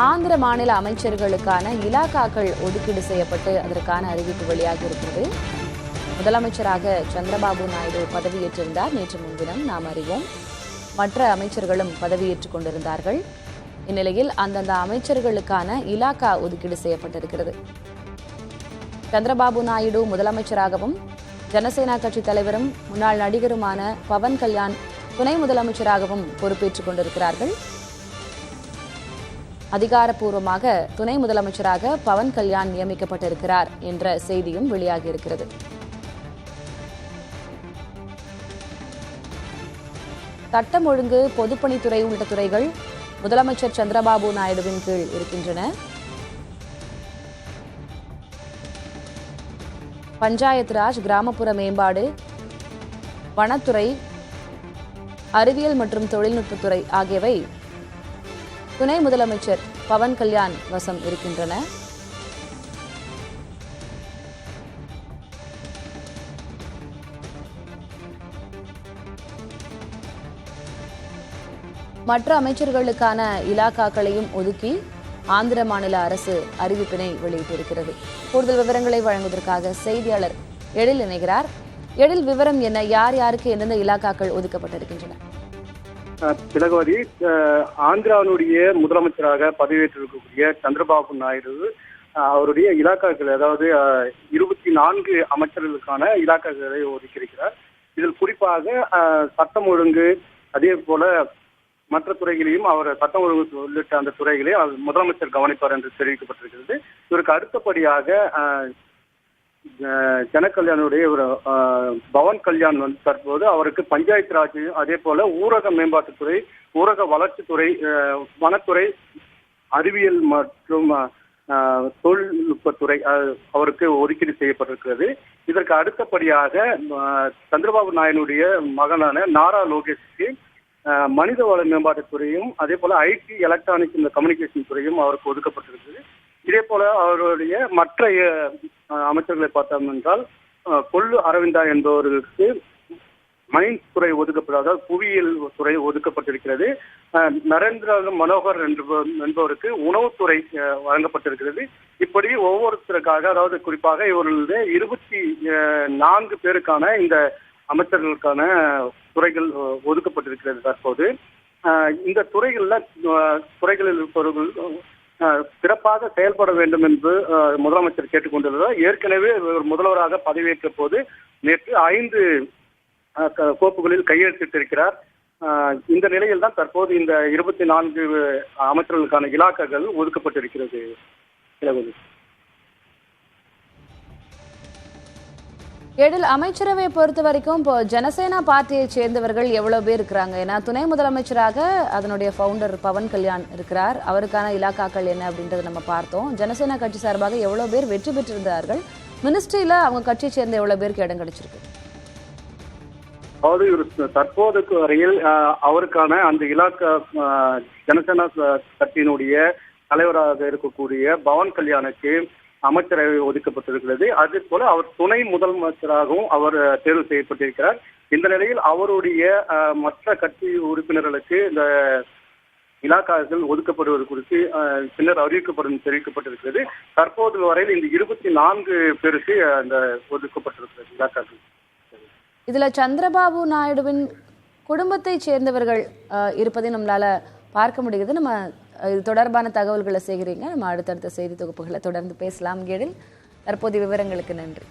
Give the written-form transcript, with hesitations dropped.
ஆந்திர மாநில அமைச்சர்களுக்கான இலாக்காக்கள் ஒதுக்கீடு செய்யப்பட்டு அதற்கான அறிவிப்பு வெளியாகி இருக்கிறது. முதலமைச்சராக சந்திரபாபு நாயுடு பதவியேற்றிருந்தார். நேற்று முன்தினம் நாம் அறிவோம். மற்ற அமைச்சர்களும் பதவியேற்றுக் கொண்டிருந்தார்கள். இந்நிலையில் அந்தந்த அமைச்சர்களுக்கான இலாக்கா ஒதுக்கீடு செய்யப்பட்டிருக்கிறது. சந்திரபாபு நாயுடு முதலமைச்சராகவும், ஜனசேனா கட்சி தலைவரும் முன்னாள் நடிகருமான பவன் கல்யாண் துணை முதலமைச்சராகவும் பொறுப்பேற்றுக் கொண்டிருக்கிறார்கள். அதிகாரப்பூர்வமாக துணை முதலமைச்சராக பவன் கல்யாண் நியமிக்கப்பட்டிருக்கிறார் என்ற செய்தியும் வெளியாகியிருக்கிறது. சட்டம் ஒழுங்கு, பொதுப்பணித்துறை உள்ளிட்ட துறைகள் முதலமைச்சர் சந்திரபாபு நாயுடுவின் கீழ் இருக்கின்றன. பஞ்சாயத்து ராஜ், கிராமப்புற மேம்பாடு, வனத்துறை, அறிவியல் மற்றும் தொழில்நுட்பத்துறை ஆகியவை துணை முதலமைச்சர் பவன் கல்யாண் வசம் இருக்கின்றன. மற்ற அமைச்சர்களுக்கான இலாக்காக்களையும் ஒதுக்கி ஆந்திர மாநில அரசு அறிவிப்பினை வெளியிட்டிருக்கிறது. கூடுதல் விவரங்களை வழங்குவதற்காக செய்தியாளர் எழில் இணைகிறார். எழில், விவரம் என்ன? யார் யாருக்கு எந்தெந்த இலாக்காக்கள் ஒதுக்கப்பட்டிருக்கின்றன? திலகவதி, ஆந்திராவுடைய முதலமைச்சராக பதவியேற்றிருக்கக்கூடிய சந்திரபாபு நாயுடு அவருடைய இலாக்காக்கள், அதாவது 24 அமைச்சர்களுக்கான இலாக்காக்களை ஒதுக்கியிருக்கிறார். இதில் குறிப்பாக சட்டம் ஒழுங்கு, அதே போல மற்ற துறைகளையும் அவர் சட்டம் ஒழுங்கு உள்ளிட்ட அந்த துறைகளை முதலமைச்சர் கவனிப்பார் என்று தெரிவிக்கப்பட்டிருக்கிறது. இதற்கு அடுத்தபடியாக ஜனகல்யாணுடைய ஒரு பவன் கல்யாண் தற்போது அவருக்கு பஞ்சாயத்து ராஜ், அதே போல ஊரக மேம்பாட்டுத்துறை, ஊரக வளர்ச்சித்துறை, வனத்துறை, அறிவியல் மற்றும் தொழில்நுட்பத்துறை அவருக்கு ஒதுக்கீடு செய்யப்பட்டிருக்கிறது. இதற்கு அடுத்தபடியாக சந்திரபாபு நாயுடைய மகனான நாரா லோகேஷுக்கு மனிதவள மேம்பாட்டுத்துறையும், அதே போல ஐடி, எலக்ட்ரானிக்ஸ், இந்த கம்யூனிகேஷன் துறையும் அவருக்கு ஒதுக்கப்பட்டிருக்கிறது. இதே போல அவருடைய மற்ற அமைச்சர்களை பார்த்தோம் என்றால் கொல்லு அரவிந்தா என்பவர்களுக்கு மைன்ஸ் துறை ஒதுக்கப்படாத புவியியல் துறை ஒதுக்கப்பட்டிருக்கிறது. நரேந்திர மனோகர் என்பவருக்கு உணவுத்துறை வழங்கப்பட்டிருக்கிறது. இப்படி ஒவ்வொருத்தருக்காக, அதாவது குறிப்பாக இவர்களுடைய 24 பேருக்கான இந்த அமைச்சர்களுக்கான துறைகள் ஒதுக்கப்பட்டிருக்கிறது. தற்போது இந்த துறைகளில் இருப்பவர்கள் சிறப்பாக செயல்பட வேண்டும் என்று முதலமைச்சர் கேட்டுக்கொண்டிருந்தார். ஏற்கனவே முதல்வராக பதவியேற்ற போது நேற்று 5 கோப்புகளில் கையெழுத்திட்டிருக்கிறார். இந்த நிலையில் தான் தற்போது இந்த 24 அமைச்சர்களுக்கான இலாக்காக்கள் ஒதுக்கப்பட்டிருக்கிறது. எழில், அமைச்சரவை பொறுத்த வரைக்கும் இப்போ ஜனசேனா பார்ட்டியை சேர்ந்தவர்கள் எவ்வளவு பேர் இருக்கிறாங்க? ஏன்னா துணை முதலமைச்சராக அதனுடைய ஃபவுண்டர் பவன் கல்யாண் இருக்கிறார். அவருக்கான இலாக்காக்கள் என்ன அப்படின்றத நம்ம பார்த்தோம். ஜனசேனா கட்சி சார்பாக எவ்வளவு பேர் வெற்றி பெற்றிருந்தார்கள்? மினிஸ்ட்ரியில அவங்க கட்சியை சேர்ந்த எவ்வளவு பேருக்கு இடம் கிடைச்சிருக்கு? அதாவது தற்போது வரையில் அவருக்கான அந்த இலாக்கா ஜனசேனா கட்சியினுடைய தலைவராக இருக்கக்கூடிய பவன் கல்யாணுக்கு அமைச்சரவை ஒதுக்கப்பட்டிருக்கிறது. அதே போல அவர் துணை முதலமைச்சராகவும் அவர் தேர்வு செய்யப்பட்டிருக்கிறார். இந்த நிலையில் அவருடைய மற்ற கட்சி உறுப்பினர்களுக்கு இந்த இலாக்காக்கள் ஒதுக்கப்படுவது குறித்து பின்னர் அறிவிக்கப்படும் தெரிவிக்கப்பட்டிருக்கிறது. தற்போது வரையில் இந்த 24 பேருக்கு அந்த ஒதுக்கப்பட்டிருக்கிறது இலாக்காக்கள். இதுல சந்திரபாபு நாயுடுவின் குடும்பத்தை சேர்ந்தவர்கள் இருப்பதை நம்மளால பார்க்க முடியுது. நம்ம இது தொடர்பான தகவல்களை சேகரிங்க. நம்ம அடுத்தடுத்த செய்தி தொகுப்புகளை தொடர்ந்து பேசலாம். எழில், தற்போதைய விவரங்களுக்கு நன்றி.